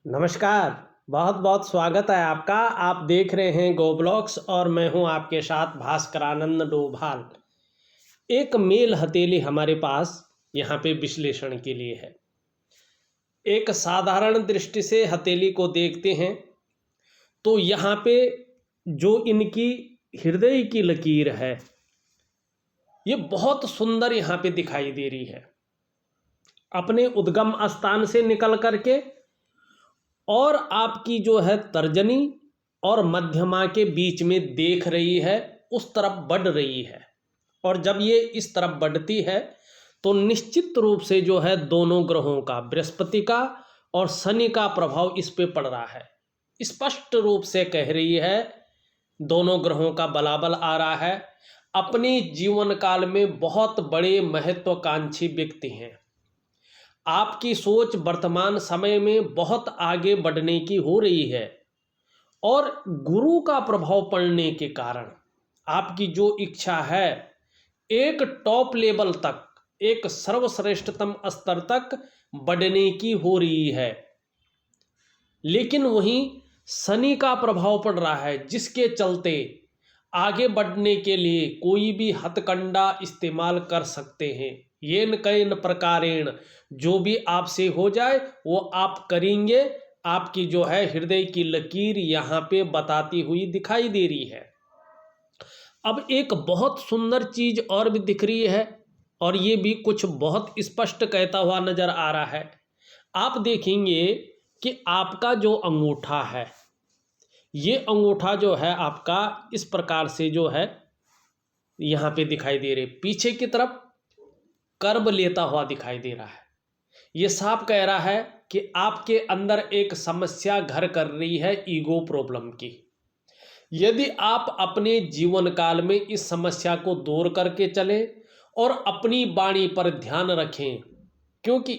नमस्कार। बहुत बहुत स्वागत है आपका। आप देख रहे हैं गो ब्लॉग्स और मैं हूं आपके साथ भास्करानंद डोभाल। एक मेल हथेली हमारे पास यहाँ पे विश्लेषण के लिए है। एक साधारण दृष्टि से हथेली को देखते हैं तो यहाँ पे जो इनकी हृदय की लकीर है ये बहुत सुंदर यहाँ पे दिखाई दे रही है। अपने उद्गम स्थान से निकल करके और आपकी जो है तर्जनी और मध्यमा के बीच में देख रही है, उस तरफ बढ़ रही है। और जब ये इस तरफ बढ़ती है तो निश्चित रूप से जो है दोनों ग्रहों का, बृहस्पति का और शनि का प्रभाव इस पे पड़ रहा है। स्पष्ट रूप से कह रही है, दोनों ग्रहों का बलाबल आ रहा है। अपने जीवन काल में बहुत बड़े महत्वाकांक्षी व्यक्ति हैं। आपकी सोच वर्तमान समय में बहुत आगे बढ़ने की हो रही है और गुरु का प्रभाव पड़ने के कारण आपकी जो इच्छा है एक टॉप लेवल तक, एक सर्वश्रेष्ठतम स्तर तक बढ़ने की हो रही है। लेकिन वहीं शनि का प्रभाव पड़ रहा है, जिसके चलते आगे बढ़ने के लिए कोई भी हथकंडा इस्तेमाल कर सकते हैं। येन कैन प्रकारेण, जो भी आपसे हो जाए वो आप करेंगे। आपकी जो है हृदय की लकीर यहाँ पे बताती हुई दिखाई दे रही है। अब एक बहुत सुंदर चीज और भी दिख रही है और ये भी कुछ बहुत स्पष्ट कहता हुआ नजर आ रहा है। आप देखेंगे कि आपका जो अंगूठा है, ये अंगूठा जो है आपका इस प्रकार से जो है यहाँ पे दिखाई दे रहे, पीछे की तरफ कर्व लेता हुआ दिखाई दे रहा है। ये साफ कह रहा है कि आपके अंदर एक समस्या घर कर रही है, ईगो प्रॉब्लम की। यदि आप अपने जीवन काल में इस समस्या को दूर करके चले और अपनी वाणी पर ध्यान रखें, क्योंकि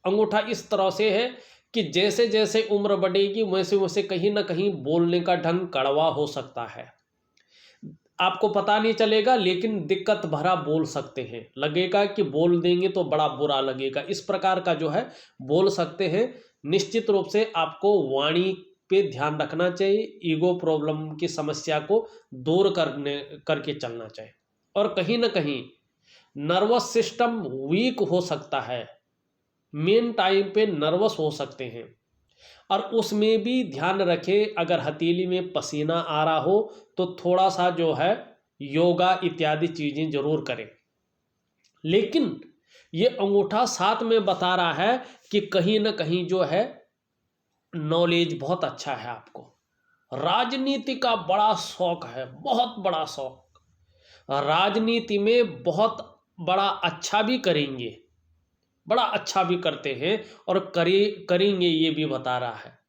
अंगूठा इस तरह से है कि जैसे जैसे उम्र बढ़ेगी वैसे वैसे कहीं ना कहीं बोलने का ढंग कड़वा हो सकता है। आपको पता नहीं चलेगा लेकिन दिक्कत भरा बोल सकते हैं, लगेगा कि बोल देंगे तो बड़ा बुरा लगेगा, इस प्रकार का जो है बोल सकते हैं। निश्चित रूप से आपको वाणी पे ध्यान रखना चाहिए, ईगो प्रॉब्लम की समस्या को दूर करके चलना चाहिए। और कहीं ना कहीं नर्वस सिस्टम वीक हो सकता है, मेन टाइम पे नर्वस हो सकते हैं। और उसमें भी ध्यान रखें, अगर हथेली में पसीना आ रहा हो तो थोड़ा सा जो है योगा इत्यादि चीज़ें जरूर करें। लेकिन ये अंगूठा साथ में बता रहा है कि कहीं ना कहीं जो है नॉलेज बहुत अच्छा है आपको, राजनीति का बड़ा शौक है, बहुत बड़ा शौक, राजनीति में बहुत बड़ा अच्छा भी करेंगे, बड़ा अच्छा भी करते हैं और करेंगे, ये भी बता रहा है।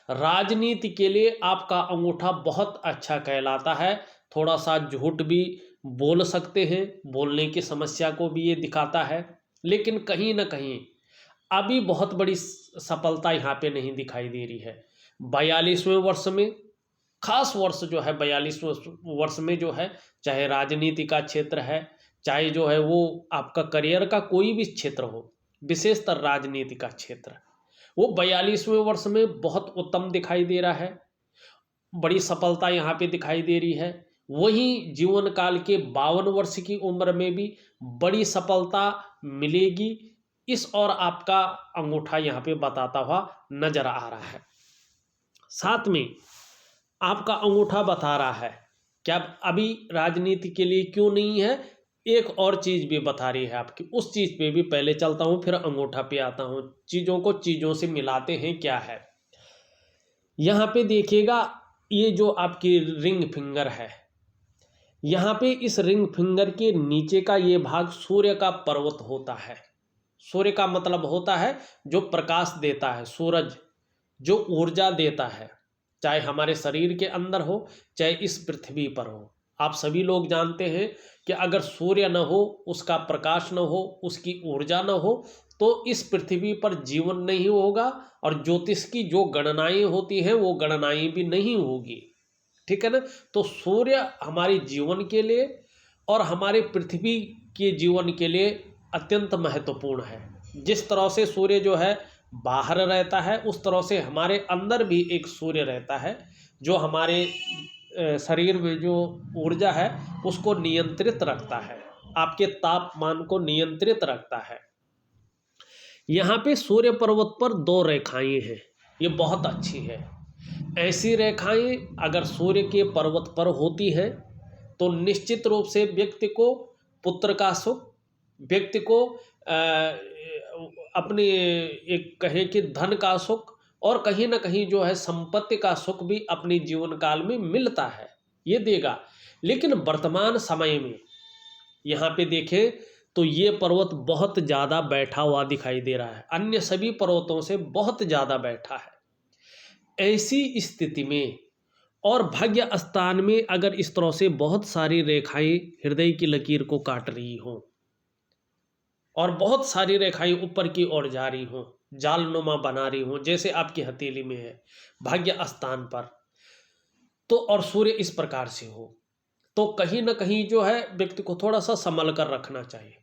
राजनीति के लिए आपका अंगूठा बहुत अच्छा कहलाता है। थोड़ा सा झूठ भी बोल सकते हैं, बोलने की समस्या को भी ये दिखाता है। लेकिन कहीं ना कहीं अभी बहुत बड़ी सफलता यहाँ पे नहीं दिखाई दे रही है। 42वें वर्ष में, खास वर्ष जो है 42वें वर्ष में जो है, चाहे राजनीति का क्षेत्र है, चाहे जो है वो आपका करियर का कोई भी क्षेत्र हो, विशेषतर राजनीति का क्षेत्र, वो 42वें वर्ष में बहुत उत्तम दिखाई दे रहा है। बड़ी सफलता यहाँ पे दिखाई दे रही है। वहीं जीवन काल के 52 वर्ष की उम्र में भी बड़ी सफलता मिलेगी, इस और आपका अंगूठा यहाँ पे बताता हुआ नजर आ रहा है। साथ में आपका अंगूठा बता रहा है कि आप अभी राजनीति के लिए क्यों नहीं है। एक और चीज भी बता रही है आपकी, उस चीज पे भी पहले चलता हूं फिर अंगूठा पे आता हूं। चीजों को चीजों से मिलाते हैं, क्या है यहां पे देखिएगा। ये जो आपकी रिंग फिंगर है, यहां पे इस रिंग फिंगर के नीचे का ये भाग सूर्य का पर्वत होता है। सूर्य का मतलब होता है जो प्रकाश देता है, सूरज जो ऊर्जा देता है, चाहे हमारे शरीर के अंदर हो चाहे इस पृथ्वी पर हो। आप सभी लोग जानते हैं कि अगर सूर्य न हो, उसका प्रकाश न हो, उसकी ऊर्जा न हो तो इस पृथ्वी पर जीवन नहीं होगा और ज्योतिष की जो गणनाएं होती हैं वो गणनाएं भी नहीं होगी। ठीक है ना। तो सूर्य हमारे जीवन के लिए और हमारे पृथ्वी के जीवन के लिए अत्यंत महत्वपूर्ण है। जिस तरह से सूर्य जो है बाहर रहता है, उस तरह से हमारे अंदर भी एक सूर्य रहता है जो हमारे शरीर में जो ऊर्जा है उसको नियंत्रित रखता है, आपके तापमान को नियंत्रित रखता है। यहाँ पे सूर्य पर्वत पर दो रेखाएं हैं, ये बहुत अच्छी है। ऐसी रेखाएं अगर सूर्य के पर्वत पर होती हैं तो निश्चित रूप से व्यक्ति को पुत्र का सुख, व्यक्ति को अपने एक कहें कि धन का सुख और कहीं ना कहीं जो है संपत्ति का सुख भी अपने जीवन काल में मिलता है, ये देगा। लेकिन वर्तमान समय में यहाँ पे देखें तो ये पर्वत बहुत ज़्यादा बैठा हुआ दिखाई दे रहा है, अन्य सभी पर्वतों से बहुत ज़्यादा बैठा है। ऐसी स्थिति में और भाग्य स्थान में अगर इस तरह से बहुत सारी रेखाएं हृदय की लकीर को काट रही हों और बहुत सारी रेखाएं ऊपर की ओर जा रही हों, जालनुमा बना रही हों, जैसे आपकी हथेली में है भाग्य स्थान पर, तो और सूर्य इस प्रकार से हो, तो कहीं ना कहीं जो है व्यक्ति को थोड़ा सा संभल कर रखना चाहिए,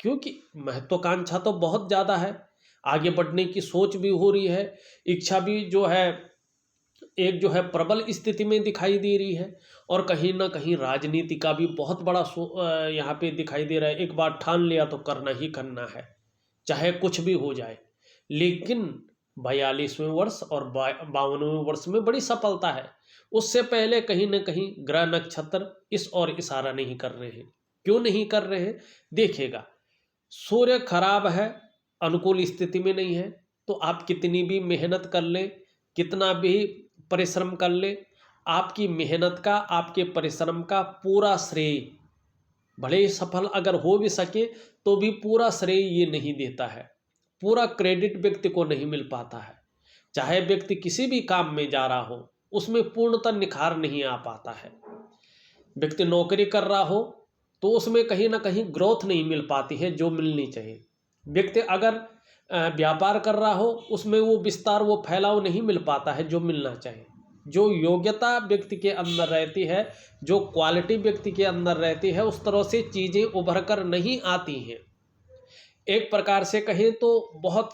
क्योंकि महत्वाकांक्षा तो बहुत ज़्यादा है, आगे बढ़ने की सोच भी हो रही है, इच्छा भी जो है एक जो है प्रबल स्थिति में दिखाई दे रही है, और कहीं ना कहीं राजनीति का भी बहुत बड़ा यहाँ पे दिखाई दे रहा है। एक बार ठान लिया तो करना ही करना है, चाहे कुछ भी हो जाए। लेकिन 42वें वर्ष और 52वें वर्ष में बड़ी सफलता है, उससे पहले कहीं ना कहीं ग्रह नक्षत्र इस ओर इशारा नहीं कर रहे हैं। क्यों नहीं कर रहे हैं देखिएगा, सूर्य खराब है, अनुकूल स्थिति में नहीं है, तो आप कितनी भी मेहनत कर लें, कितना भी परिश्रम कर ले, आपकी मेहनत का, आपके परिश्रम का पूरा श्रेय, भले ही सफल अगर हो भी सके तो भी पूरा श्रेय ये नहीं देता है, पूरा क्रेडिट व्यक्ति को नहीं मिल पाता है। चाहे व्यक्ति किसी भी काम में जा रहा हो उसमें पूर्णतः निखार नहीं आ पाता है। व्यक्ति नौकरी कर रहा हो तो उसमें कहीं ना कहीं ग्रोथ नहीं मिल पाती है जो मिलनी चाहिए। व्यक्ति अगर व्यापार कर रहा हो उसमें वो विस्तार, वो फैलाव नहीं मिल पाता है जो मिलना चाहिए। जो योग्यता व्यक्ति के अंदर रहती है, जो क्वालिटी व्यक्ति के अंदर रहती है, उस तरह से चीज़ें उभर कर नहीं आती हैं। एक प्रकार से कहें तो बहुत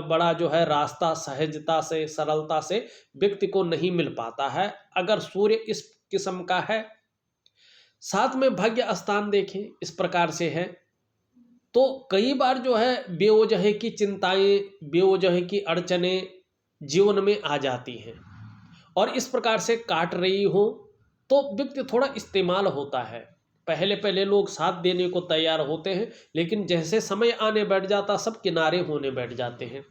बड़ा जो है रास्ता सहजता से, सरलता से व्यक्ति को नहीं मिल पाता है अगर सूर्य इस किस्म का है। साथ में भाग्य स्थान देखें इस प्रकार से है तो कई बार जो है बेवजह की चिंताएं, बेवजह की अड़चनें जीवन में आ जाती हैं और इस प्रकार से काट रही हो तो व्यक्ति थोड़ा इस्तेमाल होता है। पहले पहले लोग साथ देने को तैयार होते हैं, लेकिन जैसे समय आने बैठ जाता सब किनारे होने बैठ जाते हैं।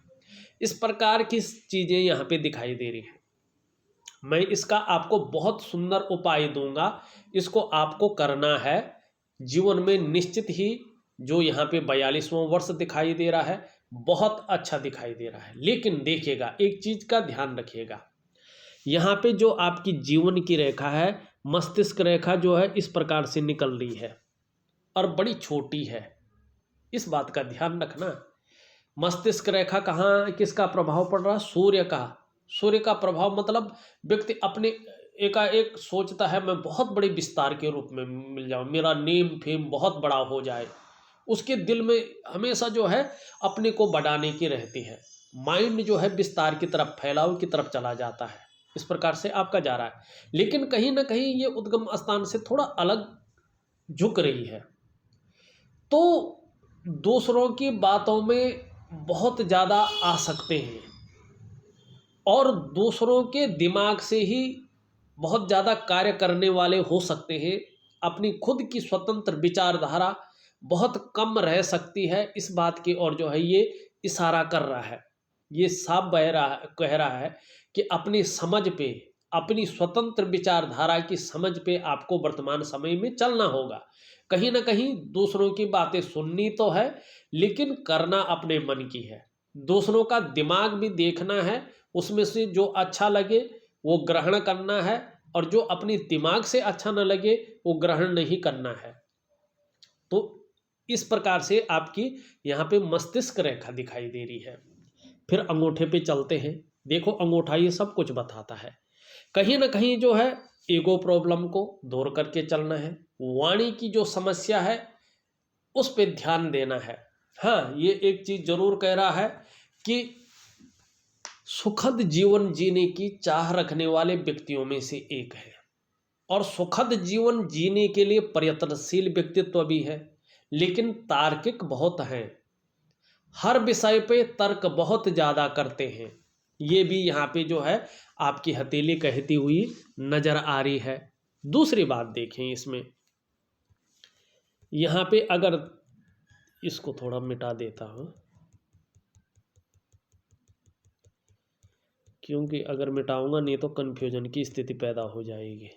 इस प्रकार की चीज़ें यहाँ पे दिखाई दे रही हैं। मैं इसका आपको बहुत सुंदर उपाय दूंगा, इसको आपको करना है जीवन में निश्चित ही। जो यहाँ पे 42वां वर्ष दिखाई दे रहा है बहुत अच्छा दिखाई दे रहा है, लेकिन देखिएगा एक चीज़ का ध्यान रखिएगा, यहाँ पे जो आपकी जीवन की रेखा है, मस्तिष्क रेखा जो है इस प्रकार से निकल रही है और बड़ी छोटी है, इस बात का ध्यान रखना। मस्तिष्क रेखा कहाँ किसका प्रभाव पड़ रहा है? सूर्य का। सूर्य का प्रभाव मतलब व्यक्ति अपने एकाएक सोचता है मैं बहुत बड़े विस्तार के रूप में मिल जाऊँ, मेरा नेम फेम बहुत बड़ा हो जाए। उसके दिल में हमेशा जो है अपने को बढ़ाने की रहती है, माइंड जो है विस्तार की तरफ, फैलाव की तरफ चला जाता है। इस प्रकार से आपका जा रहा है, लेकिन कहीं ना कहीं ये उद्गम स्थान से थोड़ा अलग झुक रही है, तो दूसरों की बातों में बहुत ज़्यादा आ सकते हैं और दूसरों के दिमाग से ही बहुत ज़्यादा कार्य करने वाले हो सकते हैं। अपनी खुद की स्वतंत्र विचारधारा बहुत कम रह सकती है, इस बात की ओर जो है ये इशारा कर रहा है। ये साफ कह रहा है कि अपनी समझ पे, अपनी स्वतंत्र विचारधारा की समझ पे आपको वर्तमान समय में चलना होगा। कहीं ना कहीं दूसरों की बातें सुननी तो है, लेकिन करना अपने मन की है। दूसरों का दिमाग भी देखना है, उसमें से जो अच्छा लगे वो ग्रहण करना है और जो अपनी दिमाग से अच्छा न लगे वो ग्रहण नहीं करना है। तो इस प्रकार से आपकी यहाँ पे मस्तिष्क रेखा दिखाई दे रही है। फिर अंगूठे पे चलते हैं। देखो अंगूठा ये सब कुछ बताता है। कहीं ना कहीं जो है ईगो प्रॉब्लम को दूर करके चलना है। वाणी की जो समस्या है उस पे ध्यान देना है। हाँ, ये एक चीज़ जरूर कह रहा है कि सुखद जीवन जीने की चाह रखने वाले व्यक्तियों में से एक है और सुखद जीवन जीने के लिए प्रयत्नशील व्यक्तित्व भी है, लेकिन तार्किक बहुत हैं। हर विषय पे तर्क बहुत ज़्यादा करते हैं। ये भी यहाँ पे जो है आपकी हथेली कहती हुई नजर आ रही है। दूसरी बात देखें इसमें, यहाँ पे अगर इसको थोड़ा मिटा देता हूँ, क्योंकि अगर मिटाऊंगा नहीं तो कन्फ्यूजन की स्थिति पैदा हो जाएगी।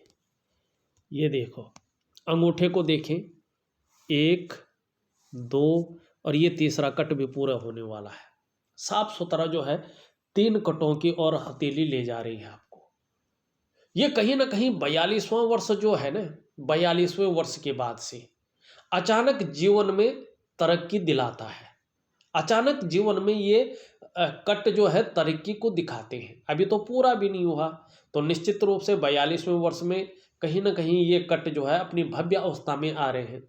ये देखो, अंगूठे को देखें, 1 2 और ये तीसरा कट भी पूरा होने वाला है। साफ सुथरा जो है 3 कटों की और हथेली ले जा रही है आपको। ये कहीं ना कहीं 42वां वर्ष जो है ना, 42वें वर्ष के बाद से अचानक जीवन में तरक्की दिलाता है। अचानक जीवन में ये कट जो है तरक्की को दिखाते हैं। अभी तो पूरा भी नहीं हुआ, तो निश्चित रूप से 42वें वर्ष में कहीं ना कहीं ये कट जो है अपनी भव्य अवस्था में आ रहे हैं।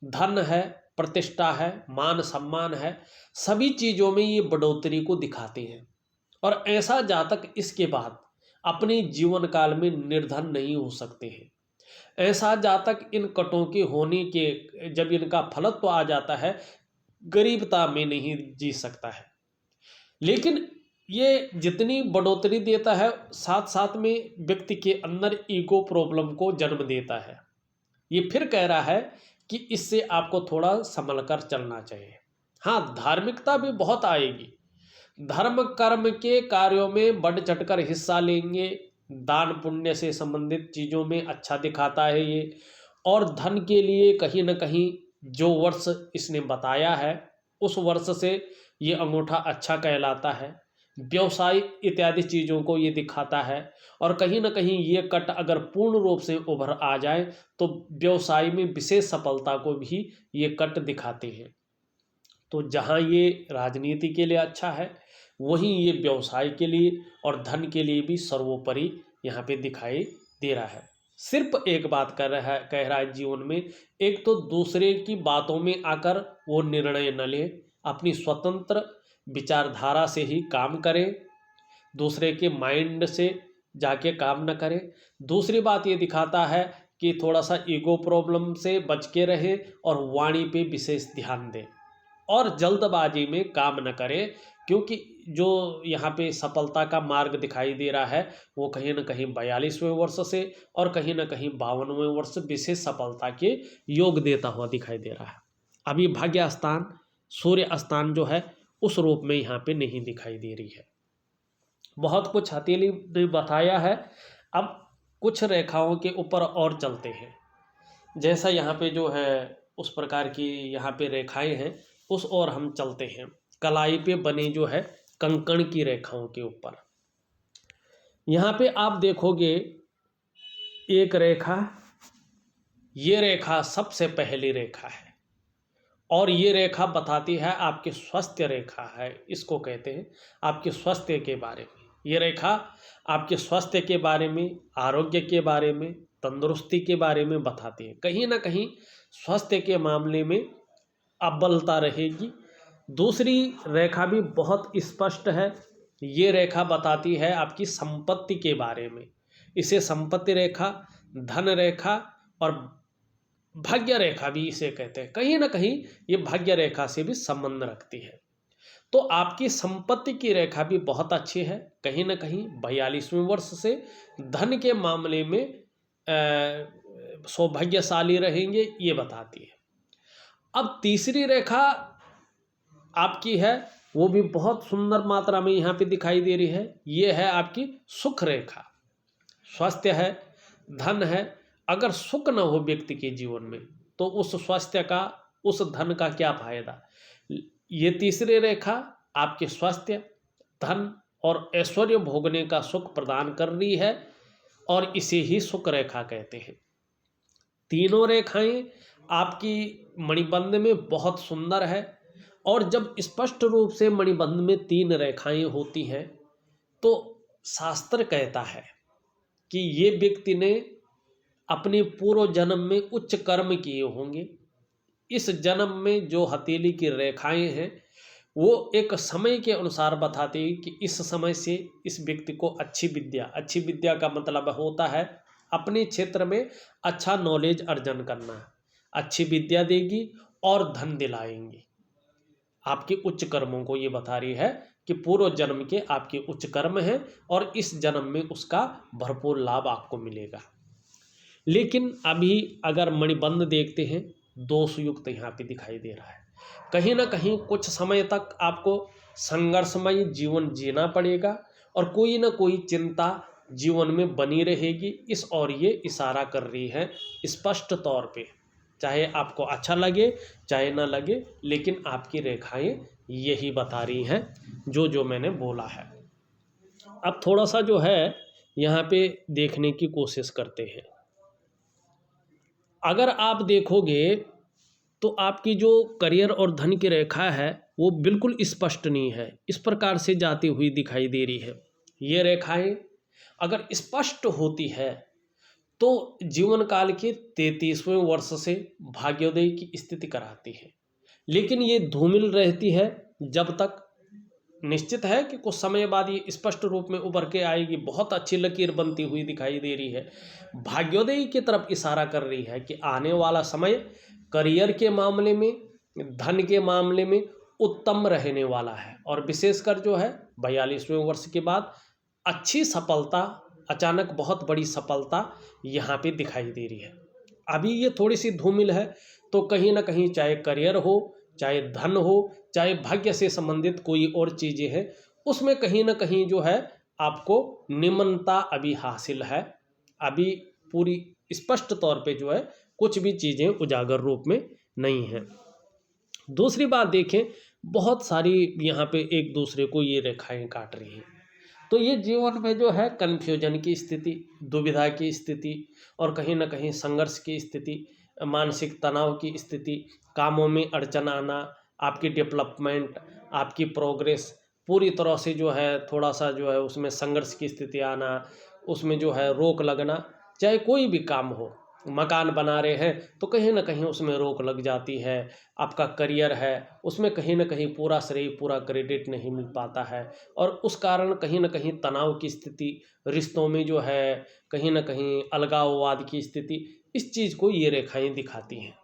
धन है, प्रतिष्ठा है, मान सम्मान है, सभी चीज़ों में ये बढ़ोतरी को दिखाते हैं। और ऐसा जातक इसके बाद अपने जीवन काल में निर्धन नहीं हो सकते हैं। ऐसा जातक इन कटों के होने के जब इनका फलत्व आ जाता है, गरीबता में नहीं जी सकता है। लेकिन ये जितनी बढ़ोतरी देता है, साथ साथ में व्यक्ति के अंदर ईगो प्रॉब्लम को जन्म देता है। ये फिर कह रहा है कि इससे आपको थोड़ा संभल कर चलना चाहिए। हाँ, धार्मिकता भी बहुत आएगी। धर्म कर्म के कार्यों में बढ़ चढ़कर हिस्सा लेंगे, दान पुण्य से संबंधित चीज़ों में अच्छा दिखाता है ये। और धन के लिए कहीं ना कहीं जो वर्ष इसने बताया है उस वर्ष से ये अंगूठा अच्छा कहलाता है। व्यवसाय इत्यादि चीज़ों को ये दिखाता है। और कहीं ना कहीं ये कट अगर पूर्ण रूप से उभर आ जाए तो व्यवसाय में विशेष सफलता को भी ये कट दिखाते हैं। तो जहाँ ये राजनीति के लिए अच्छा है, वहीं ये व्यवसाय के लिए और धन के लिए भी सर्वोपरि यहाँ पे दिखाई दे रहा है। सिर्फ एक बात कह रहा है जीवन में, एक तो दूसरे की बातों में आकर वो निर्णय न ले, अपनी स्वतंत्र विचारधारा से ही काम करें, दूसरे के माइंड से जाके काम न करें। दूसरी बात ये दिखाता है कि थोड़ा सा ईगो प्रॉब्लम से बच के रहे और वाणी पे विशेष ध्यान दें और जल्दबाजी में काम न करें, क्योंकि जो यहाँ पे सफलता का मार्ग दिखाई दे रहा है वो कहीं ना कहीं 42वें वर्ष से और कहीं ना कहीं 52वें वर्ष विशेष सफलता के योग देता हुआ दिखाई दे रहा है। अभी भाग्य स्थान, सूर्य स्थान जो है उस रूप में यहाँ पे नहीं दिखाई दे रही है। बहुत कुछ हथेली ने बताया है। अब कुछ रेखाओं के ऊपर और चलते हैं। जैसा यहाँ पे जो है उस प्रकार की यहाँ पे रेखाएं हैं, उस ओर हम चलते हैं। कलाई पे बने जो है कंकण की रेखाओं के ऊपर यहाँ पे आप देखोगे एक रेखा, ये रेखा सबसे पहली रेखा है और ये रेखा बताती है आपके स्वास्थ्य रेखा है, इसको कहते हैं आपके स्वास्थ्य के बारे में। ये रेखा आपके स्वास्थ्य के बारे में, आरोग्य के बारे में, तंदुरुस्ती के बारे में बताती है। कहीं ना कहीं स्वास्थ्य के मामले में अव्वलता रहेगी। दूसरी रेखा भी बहुत स्पष्ट है। ये रेखा बताती है आपकी संपत्ति के बारे में। इसे संपत्ति रेखा, धन रेखा और भाग्य रेखा भी इसे कहते हैं। कहीं ना कहीं ये भाग्य रेखा से भी संबंध रखती है। तो आपकी संपत्ति की रेखा भी बहुत अच्छी है। कहीं ना कहीं 42वें वर्ष से धन के मामले में सौभाग्यशाली रहेंगे, ये बताती है। अब तीसरी रेखा आपकी है, वो भी बहुत सुंदर मात्रा में यहाँ पे दिखाई दे रही है। ये है आपकी सुख रेखा। स्वास्थ्य है, धन है। अगर सुख न हो व्यक्ति के जीवन में तो उस स्वास्थ्य का, उस धन का क्या फायदा। ये तीसरी रेखा आपके स्वास्थ्य, धन और ऐश्वर्य भोगने का सुख प्रदान कर रही है और इसे ही सुख रेखा कहते हैं। तीनों रेखाएं आपकी मणिबंध में बहुत सुंदर है और जब स्पष्ट रूप से मणिबंध में 3 रेखाएं होती हैं तो शास्त्र कहता है कि ये व्यक्ति ने अपने पूर्व जन्म में उच्च कर्म किए होंगे। इस जन्म में जो हथेली की रेखाएं हैं वो एक समय के अनुसार बताती है कि इस समय से इस व्यक्ति को अच्छी विद्या का मतलब होता है अपने क्षेत्र में अच्छा नॉलेज अर्जन करना, अच्छी विद्या देगी और धन दिलाएंगी। आपके उच्च कर्मों को ये बता रही है कि पूर्व जन्म के आपके उच्च कर्म हैं और इस जन्म में उसका भरपूर लाभ आपको मिलेगा। लेकिन अभी अगर मणिबंध देखते हैं, दोष युक्त यहाँ पे दिखाई दे रहा है। कहीं ना कहीं कुछ समय तक आपको संघर्षमय जीवन जीना पड़ेगा और कोई ना कोई चिंता जीवन में बनी रहेगी, इस और ये इशारा कर रही है स्पष्ट तौर पे। चाहे आपको अच्छा लगे चाहे ना लगे, लेकिन आपकी रेखाएं यही बता रही हैं जो मैंने बोला है। अब थोड़ा सा जो है यहाँ पे देखने की कोशिश करते हैं। अगर आप देखोगे तो आपकी जो करियर और धन की रेखा है वो बिल्कुल स्पष्ट नहीं है, इस प्रकार से जाती हुई दिखाई दे रही है। ये रेखाएं अगर स्पष्ट होती है तो जीवन काल के 33वें वर्ष से भाग्योदय की स्थिति कराती है। लेकिन ये धूमिल रहती है जब तक, निश्चित है कि कुछ समय बाद ये स्पष्ट रूप में उभर के आएगी, बहुत अच्छी लकीर बनती हुई दिखाई दे रही है, भाग्योदय की तरफ इशारा कर रही है कि आने वाला समय करियर के मामले में, धन के मामले में उत्तम रहने वाला है। और विशेषकर जो है 42वें वर्ष के बाद अच्छी सफलता, अचानक बहुत बड़ी सफलता यहाँ पे दिखाई दे रही है। अभी ये थोड़ी सी धूमिल है, तो कहीं ना कहीं चाहे करियर हो, चाहे धन हो, चाहे भाग्य से संबंधित कोई और चीज़ें हैं, उसमें कहीं ना कहीं जो है आपको निम्नता अभी हासिल है। अभी पूरी स्पष्ट तौर पे जो है कुछ भी चीज़ें उजागर रूप में नहीं हैं। दूसरी बात देखें, बहुत सारी यहाँ पे एक दूसरे को ये रेखाएं काट रही हैं, तो ये जीवन में जो है कन्फ्यूजन की स्थिति, दुविधा की स्थिति और कहीं ना कहीं संघर्ष की स्थिति, मानसिक तनाव की स्थिति, कामों में अड़चन आना, आपकी डेवलपमेंट, आपकी प्रोग्रेस पूरी तरह से जो है थोड़ा सा जो है उसमें संघर्ष की स्थिति आना, उसमें जो है रोक लगना। चाहे कोई भी काम हो, मकान बना रहे हैं तो कहीं ना कहीं उसमें रोक लग जाती है। आपका करियर है उसमें कहीं ना कहीं पूरा श्रेय, पूरा क्रेडिट नहीं मिल पाता है और उस कारण कहीं ना कहीं तनाव की स्थिति, रिश्तों में जो है कहीं ना कहीं अलगाववाद की स्थिति, इस चीज़ को ये रेखाएं दिखाती हैं।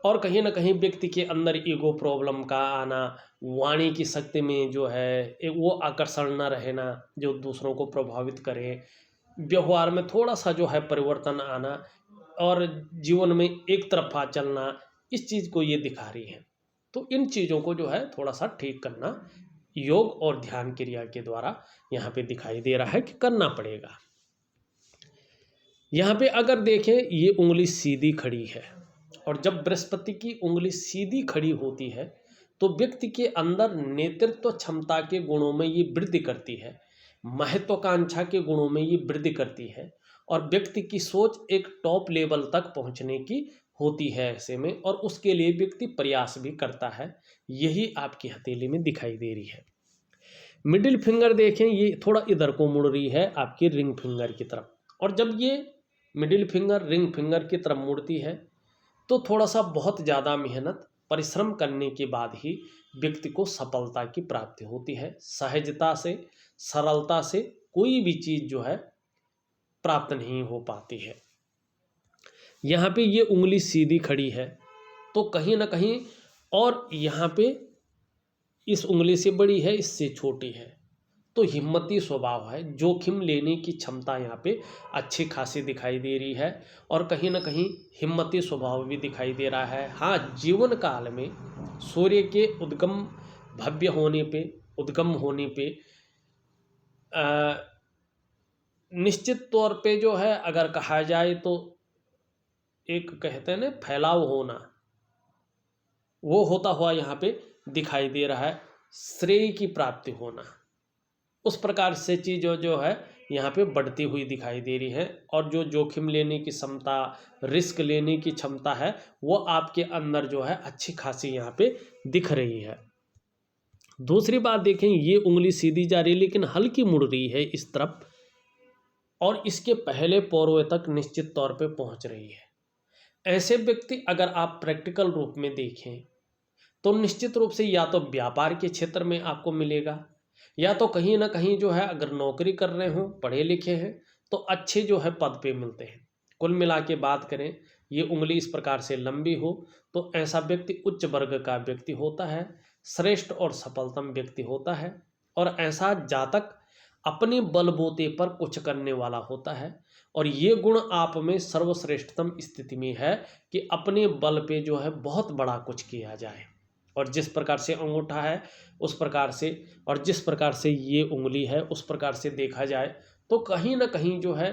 और कहीं ना कहीं व्यक्ति के अंदर ईगो प्रॉब्लम का आना, वाणी की शक्ति में जो है एक वो आकर्षण न रहना जो दूसरों को प्रभावित करे, व्यवहार में थोड़ा सा जो है परिवर्तन आना और जीवन में एक तरफा चलना, इस चीज़ को ये दिखा रही है। तो इन चीज़ों को जो है थोड़ा सा ठीक करना योग और ध्यान क्रिया के द्वारा यहाँ पे दिखाई दे रहा है कि करना पड़ेगा। यहाँ पे अगर देखें ये उंगली सीधी खड़ी है और जब बृहस्पति की उंगली सीधी खड़ी होती है तो व्यक्ति के अंदर नेतृत्व क्षमता के गुणों में ये वृद्धि करती है, महत्वाकांक्षा के गुणों में ये वृद्धि करती है और व्यक्ति की सोच एक टॉप लेवल तक पहुंचने की होती है ऐसे में, और उसके लिए व्यक्ति प्रयास भी करता है। यही आपकी हथेली में दिखाई दे रही है। मिडिल फिंगर देखें, ये थोड़ा इधर को मुड़ रही है आपकी रिंग फिंगर की तरफ, और जब ये मिडिल फिंगर रिंग फिंगर की तरफ मुड़ती है तो थोड़ा सा बहुत ज़्यादा मेहनत परिश्रम करने के बाद ही व्यक्ति को सफलता की प्राप्ति होती है। सहजता से, सरलता से कोई भी चीज़ जो है प्राप्त नहीं हो पाती है। यहाँ पे ये उंगली सीधी खड़ी है तो कहीं ना कहीं, और यहाँ पे इस उंगली से बड़ी है, इससे छोटी है, तो हिम्मती स्वभाव है, जोखिम लेने की क्षमता यहाँ पे अच्छी खासी दिखाई दे रही है और कहीं ना कहीं हिम्मती स्वभाव भी दिखाई दे रहा है। हाँ, जीवन काल में सूर्य के उद्गम होने पे निश्चित तौर पे जो है अगर कहा जाए तो एक कहते हैं ना फैलाव होना, वो होता हुआ यहाँ पे दिखाई दे रहा है। श्रेय की प्राप्ति होना, उस प्रकार से चीज़ जो है यहाँ पे बढ़ती हुई दिखाई दे रही है और जो जोखिम लेने की क्षमता, रिस्क लेने की क्षमता है वो आपके अंदर जो है अच्छी खासी यहाँ पे दिख रही है। दूसरी बात देखें, ये उंगली सीधी जा रही है लेकिन हल्की मुड़ रही है इस तरफ और इसके पहले पोरवे तक निश्चित तौर पे पहुँच रही है। ऐसे व्यक्ति अगर आप प्रैक्टिकल रूप में देखें तो निश्चित रूप से या तो व्यापार के क्षेत्र में आपको मिलेगा, या तो कहीं ना कहीं जो है अगर नौकरी कर रहे हो, पढ़े लिखे हैं, तो अच्छे जो है पद पे मिलते हैं। कुल मिला के बात करें, ये उंगली इस प्रकार से लंबी हो तो ऐसा व्यक्ति उच्च वर्ग का व्यक्ति होता है, श्रेष्ठ और सफलतम व्यक्ति होता है। और ऐसा जातक अपने बलबूते पर कुछ करने वाला होता है, और ये गुण आप में सर्वश्रेष्ठतम स्थिति में है कि अपने बल पे जो है बहुत बड़ा कुछ किया जाए। और जिस प्रकार से अंगूठा है उस प्रकार से, और जिस प्रकार से ये उंगली है उस प्रकार से देखा जाए तो कहीं ना कहीं जो है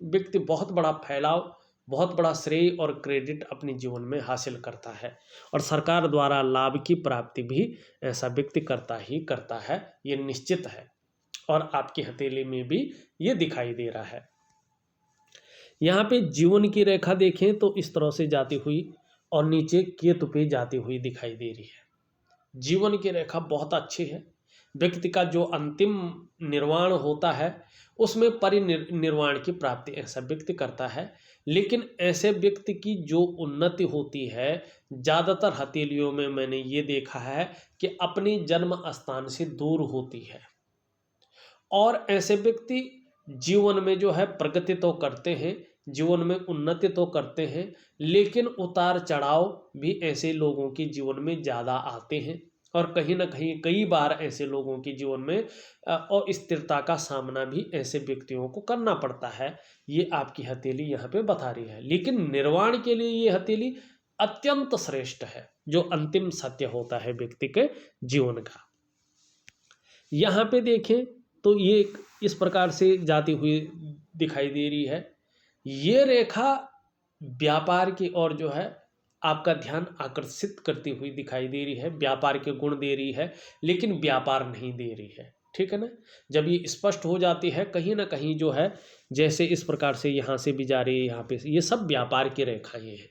व्यक्ति बहुत बड़ा फैलाव, बहुत बड़ा श्रेय और क्रेडिट अपने जीवन में हासिल करता है, और सरकार द्वारा लाभ की प्राप्ति भी ऐसा व्यक्ति करता ही करता है, ये निश्चित है। और आपकी हथेली में भी ये दिखाई दे रहा है। यहाँ पे जीवन की रेखा देखें तो इस तरह से जाती हुई और नीचे केतु पे जाती हुई दिखाई दे रही है। जीवन की रेखा बहुत अच्छी है। व्यक्ति का जो अंतिम निर्वाण होता है उसमें परिनिर्वाण की प्राप्ति ऐसा व्यक्ति करता है, लेकिन ऐसे व्यक्ति की जो उन्नति होती है ज़्यादातर हथेलियों में मैंने ये देखा है कि अपनी जन्म स्थान से दूर होती है। और ऐसे व्यक्ति जीवन में जो है प्रगति तो करते हैं, जीवन में उन्नति तो करते हैं, लेकिन उतार चढ़ाव भी ऐसे लोगों के जीवन में ज़्यादा आते हैं, और कहीं ना कहीं कई बार ऐसे लोगों के जीवन में अस्थिरता का सामना भी ऐसे व्यक्तियों को करना पड़ता है। ये आपकी हथेली यहाँ पे बता रही है, लेकिन निर्वाण के लिए ये हथेली अत्यंत श्रेष्ठ है, जो अंतिम सत्य होता है व्यक्ति के जीवन का। यहाँ पे देखें तो ये इस प्रकार से जाती हुई दिखाई दे रही है। ये रेखा व्यापार की ओर जो है आपका ध्यान आकर्षित करती हुई दिखाई दे रही है, व्यापार के गुण दे रही है, लेकिन व्यापार नहीं दे रही है। ठीक है ना। जब ये स्पष्ट हो जाती है कहीं ना कहीं जो है, जैसे इस प्रकार से यहाँ से भी जा रही है, यहाँ पे ये सब व्यापार की रेखाएं हैं,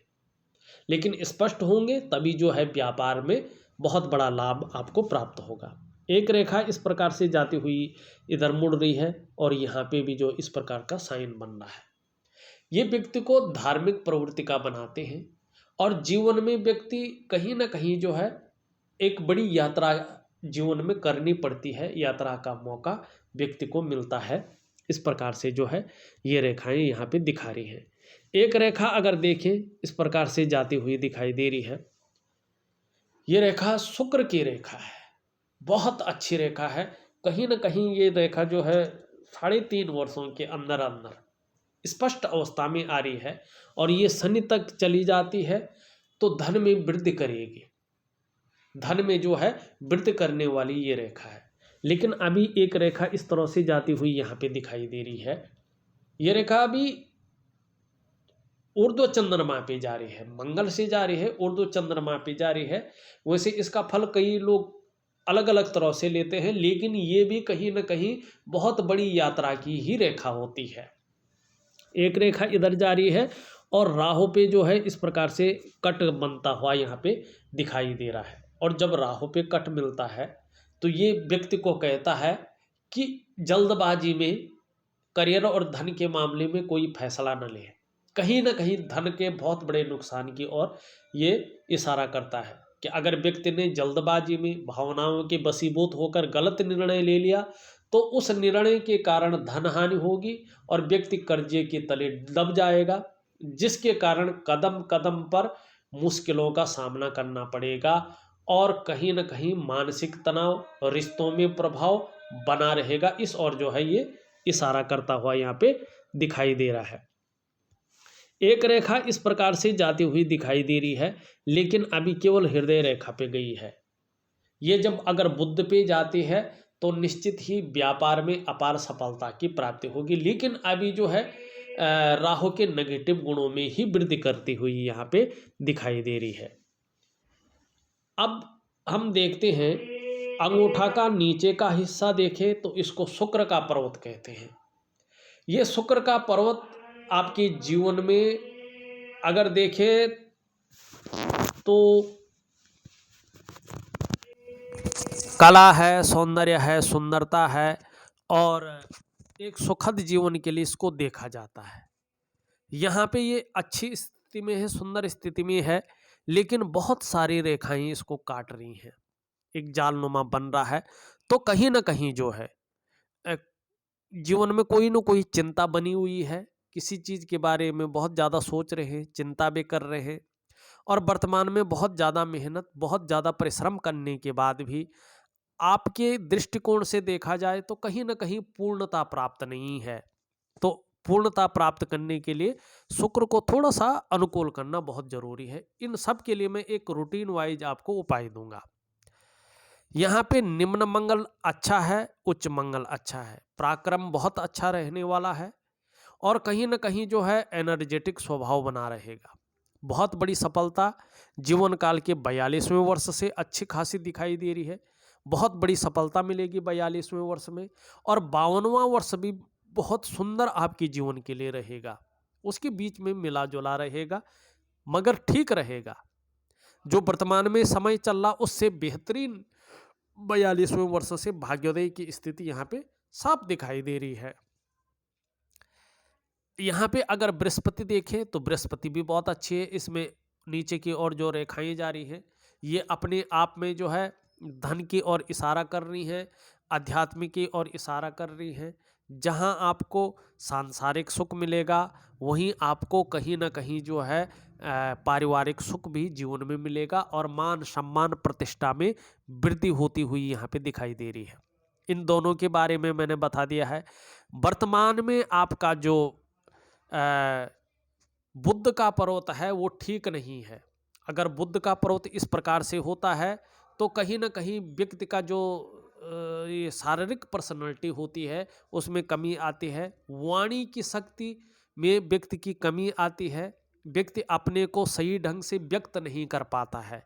लेकिन स्पष्ट होंगे तभी जो है व्यापार में बहुत बड़ा लाभ आपको प्राप्त होगा। एक रेखा इस प्रकार से जाती हुई इधर मुड़ रही है, और यहाँ पे भी जो इस प्रकार का साइन बन रहा है, ये व्यक्ति को धार्मिक प्रवृत्ति का बनाते हैं, और जीवन में व्यक्ति कहीं ना कहीं जो है एक बड़ी यात्रा जीवन में करनी पड़ती है, यात्रा का मौका व्यक्ति को मिलता है। इस प्रकार से जो है ये रेखाएं यहाँ पे दिखा रही हैं। एक रेखा अगर देखें इस प्रकार से जाती हुई दिखाई दे रही है, ये रेखा शुक्र की रेखा है, बहुत अच्छी रेखा है। कहीं ना कहीं ये रेखा जो है 3.5 वर्षों के अंदर अंदर स्पष्ट अवस्था में आ रही है, और ये शनि तक चली जाती है तो धन में वृद्धि करेगी, धन में जो है वृद्धि करने वाली ये रेखा है। लेकिन अभी एक रेखा इस तरह से जाती हुई यहाँ पे दिखाई दे रही है, ये रेखा अभी ऊर्ध्व चंद्रमा पे जा रही है, मंगल से जा रही है, ऊर्ध्व चंद्रमा पे जा रही है। वैसे इसका फल कई लोग अलग अलग तरह से लेते हैं, लेकिन ये भी कहीं ना कहीं बहुत बड़ी यात्रा की ही रेखा होती है। एक रेखा इधर जा रही है, और राहु पे जो है इस प्रकार से कट बनता हुआ यहाँ पे दिखाई दे रहा है। और जब राहु पे कट मिलता है तो ये व्यक्ति को कहता है कि जल्दबाजी में करियर और धन के मामले में कोई फैसला न ले, कहीं ना कहीं धन के बहुत बड़े नुकसान की ओर ये इशारा करता है कि अगर व्यक्ति ने जल्दबाजी में भावनाओं के वशीभूत होकर गलत निर्णय ले लिया तो उस निर्णय के कारण धन हानि होगी, और व्यक्ति कर्जे के तले दब जाएगा, जिसके कारण कदम कदम पर मुश्किलों का सामना करना पड़ेगा, और कहीं ना कहीं मानसिक तनाव, रिश्तों में प्रभाव बना रहेगा। इस ओर जो है ये इशारा करता हुआ यहाँ पे दिखाई दे रहा है। एक रेखा इस प्रकार से जाती हुई दिखाई दे रही है, लेकिन अभी केवल हृदय रेखा पे गई है। ये जब अगर बुध पे जाती है तो निश्चित ही व्यापार में अपार सफलता की प्राप्ति होगी, लेकिन अभी जो है राहु के नेगेटिव गुणों में ही वृद्धि करती हुई यहाँ पे दिखाई दे रही है। अब हम देखते हैं अंगूठा का नीचे का हिस्सा देखें तो इसको शुक्र का पर्वत कहते हैं। ये शुक्र का पर्वत आपके जीवन में अगर देखें तो कला है, सौंदर्य है, सुंदरता है, और एक सुखद जीवन के लिए इसको देखा जाता है। यहाँ पे ये अच्छी स्थिति में है, सुंदर स्थिति में है, लेकिन बहुत सारी रेखाएं इसको काट रही हैं, एक जालनुमा बन रहा है। तो कहीं ना कहीं जो है अ, जीवन में कोई ना कोई चिंता बनी हुई है, किसी चीज के बारे में बहुत ज्यादा सोच रहे हैं, चिंता भी कर रहे हैं, और वर्तमान में बहुत ज़्यादा मेहनत, बहुत ज़्यादा परिश्रम करने के बाद भी आपके दृष्टिकोण से देखा जाए तो कहीं न कहीं पूर्णता प्राप्त नहीं है। तो पूर्णता प्राप्त करने के लिए शुक्र को थोड़ा-सा अनुकूल करना बहुत ज़रूरी है। इन सब के लिए मैं एक रूटीन वाइज़ आपको उपाय दूँगा। यहाँ पे निम्न मंगल अच्छा है, उच्च मंगल अच्छा है, पराक्रम बहुत अच्छा रहने वाला है, और कहीं न कहीं जो है एनर्जेटिक स्वभाव बना रहेगा। बहुत बड़ी सफलता जीवन काल के 42वें वर्ष से अच्छी खासी दिखाई दे रही है। बहुत बड़ी सफलता मिलेगी 42वें वर्ष में, और 52वां वर्ष भी बहुत सुंदर आपके जीवन के लिए रहेगा। उसके बीच में मिला-जुला रहेगा, मगर ठीक रहेगा। जो वर्तमान में समय चल रहा उससे बेहतरीन 42वें वर्ष से भाग्योदय की स्थिति यहाँ पे साफ दिखाई दे रही है। यहाँ पे अगर बृहस्पति देखें तो बृहस्पति भी बहुत अच्छी है। इसमें नीचे की ओर जो रेखाएं जा रही हैं ये अपने आप में जो है धन की ओर इशारा कर रही हैं, आध्यात्मिक की ओर इशारा कर रही हैं। जहाँ आपको सांसारिक सुख मिलेगा वहीं आपको कहीं ना कहीं जो है पारिवारिक सुख भी जीवन में मिलेगा, और मान सम्मान प्रतिष्ठा में वृद्धि होती हुई यहाँ पे दिखाई दे रही है। इन दोनों के बारे में मैंने बता दिया है। वर्तमान में आपका जो बुध का पर्वत है वो ठीक नहीं है। अगर बुध का पर्वत इस प्रकार से होता है तो कहीं ना कहीं व्यक्ति का जो ये शारीरिक पर्सनालिटी होती है उसमें कमी आती है, वाणी की शक्ति में व्यक्ति की कमी आती है, व्यक्ति अपने को सही ढंग से व्यक्त नहीं कर पाता है।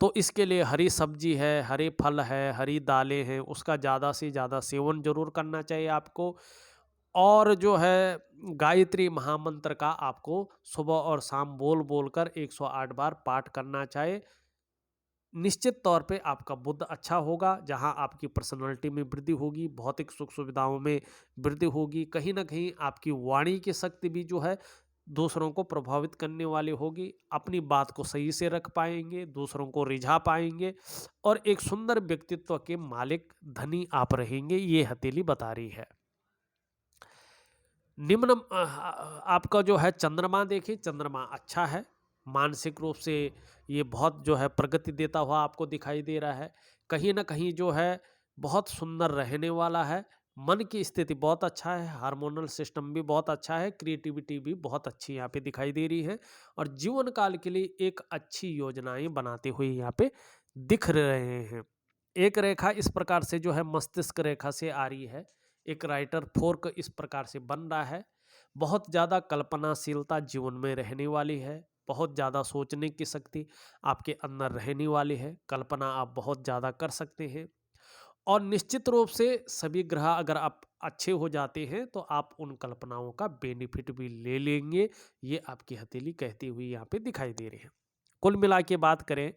तो इसके लिए हरी सब्जी है, हरे फल है, हरी दालें हैं, उसका ज़्यादा से ज़्यादा सेवन जरूर करना चाहिए आपको। और जो है गायत्री महामंत्र का आपको सुबह और शाम बोल बोल कर 108 बार पाठ करना चाहिए। निश्चित तौर पे आपका बुद्ध अच्छा होगा, जहां आपकी पर्सनालिटी में वृद्धि होगी, भौतिक सुख सुविधाओं में वृद्धि होगी, कहीं ना कहीं आपकी वाणी की शक्ति भी जो है दूसरों को प्रभावित करने वाली होगी। अपनी बात को सही से रख पाएंगे, दूसरों को रिझा पाएंगे, और एक सुंदर व्यक्तित्व के मालिक धनी आप रहेंगे, ये हथेली बता रही है। निम्न आपका जो है चंद्रमा देखिए, चंद्रमा अच्छा है, मानसिक रूप से ये बहुत जो है प्रगति देता हुआ आपको दिखाई दे रहा है। कहीं ना कहीं जो है बहुत सुंदर रहने वाला है, मन की स्थिति बहुत अच्छा है, हार्मोनल सिस्टम भी बहुत अच्छा है, क्रिएटिविटी भी बहुत अच्छी यहाँ पे दिखाई दे रही है, और जीवन काल के लिए एक अच्छी योजनाएं बनाते हुए यहाँ पे दिख रहे हैं। एक रेखा इस प्रकार से जो है मस्तिष्क रेखा से आ रही है, एक राइटर फोर्क इस प्रकार से बन रहा है। बहुत ज़्यादा कल्पनाशीलता जीवन में रहने वाली है, बहुत ज़्यादा सोचने की शक्ति आपके अंदर रहने वाली है, कल्पना आप बहुत ज़्यादा कर सकते हैं, और निश्चित रूप से सभी ग्रह अगर आप अच्छे हो जाते हैं तो आप उन कल्पनाओं का बेनिफिट भी ले लेंगे, ये आपकी हथेली कहती हुई यहाँ पे दिखाई दे रही है। कुल मिला के बात करें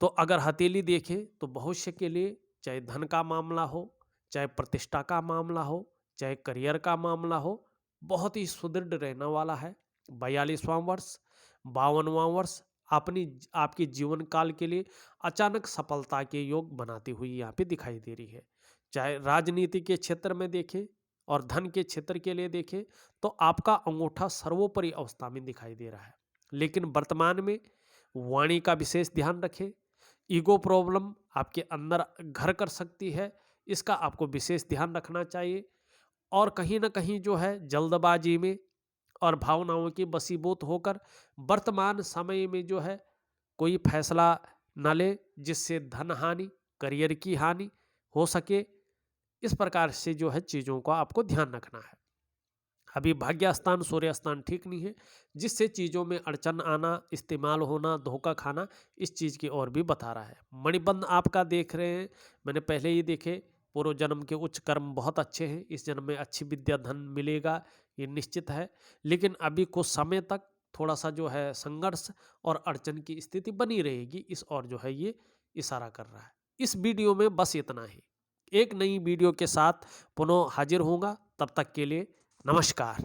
तो अगर हथेली देखें तो भविष्य के लिए, चाहे धन का मामला हो, चाहे प्रतिष्ठा का मामला हो, चाहे करियर का मामला हो, बहुत ही सुदृढ़ रहने वाला है। 42वां वर्ष, 52वां वर्ष अपनी आपके जीवन काल के लिए अचानक सफलता के योग बनाती हुई यहाँ पे दिखाई दे रही है। चाहे राजनीति के क्षेत्र में देखें और धन के क्षेत्र के लिए देखें तो आपका अंगूठा सर्वोपरि अवस्था में दिखाई दे रहा है। लेकिन वर्तमान में वाणी का विशेष ध्यान रखें, ईगो प्रॉब्लम आपके अंदर घर कर सकती है, इसका आपको विशेष ध्यान रखना चाहिए, और कहीं ना कहीं जो है जल्दबाजी में और भावनाओं की वशीभूत होकर वर्तमान समय में जो है कोई फैसला न ले जिससे धन हानि, करियर की हानि हो सके। इस प्रकार से जो है चीज़ों का आपको ध्यान रखना है। अभी भाग्य स्थान सूर्य स्थान ठीक नहीं है, जिससे चीज़ों में अड़चन आना, इस्तेमाल होना, धोखा खाना, इस चीज़ की ओर भी बता रहा है। मणिबंध आपका देख रहे हैं, मैंने पहले ही देखे, पूर्व जन्म के उच्च कर्म बहुत अच्छे हैं, इस जन्म में अच्छी विद्या धन मिलेगा, ये निश्चित है। लेकिन अभी कुछ समय तक थोड़ा सा जो है संघर्ष और अड़चन की स्थिति बनी रहेगी, इस ओर जो है ये इशारा कर रहा है। इस वीडियो में बस इतना ही। एक नई वीडियो के साथ पुनः हाजिर होऊंगा, तब तक के लिए नमस्कार।